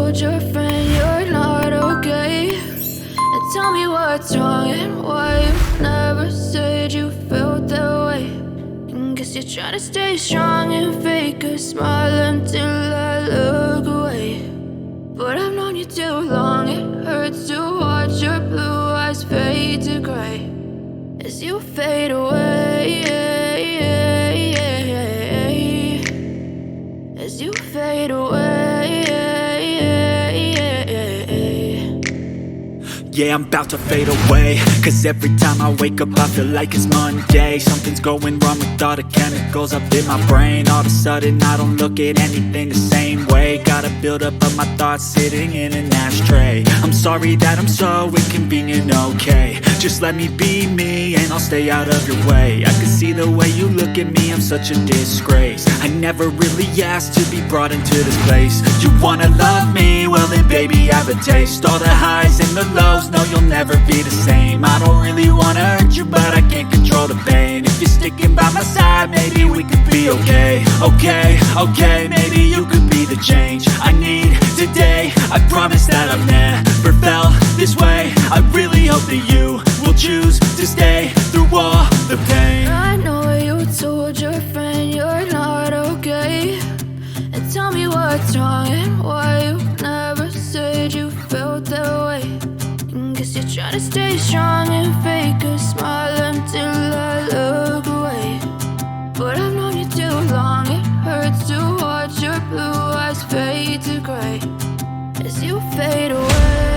told your friend you're not okay, and tell me what's wrong and why you never said you felt that way. And guess you're trying to stay strong and fake a smile until I look away. But I've known you too long, it hurts to watch your blue eyes fade to gray as you fade away, as you fade away. Yeah, I'm about to fade away, cause every time I wake up I feel like it's Monday. Something's going wrong with all the chemicals up in my brain. All of a sudden I don't look at anything the same way. Got a buildup of my thoughts sitting in an ashtray. I'm sorry that I'm so inconvenient, okay. Just let me be me and I'll stay out of your way. I can see the way you look at me, I'm such a disgrace. I never really asked to be brought into this place. You wanna love me? Well then baby, have a taste. All the highs and the lows, no, you'll never be the same. I don't really wanna hurt you, but I can't control the pain. If you're sticking by my side, maybe we could be okay. Okay, maybe you could be the change I need today. I promise that I've never felt this way. I really hope that you will choose to stay through all the pain. I know you told your friend you're not okay, and tell me what's wrong and why you never said you felt that way. And guess you're trying to stay strong and fake a smile until I look away. But I've known you too long, it hurts to watch your blue eyes fade to gray as you fade away.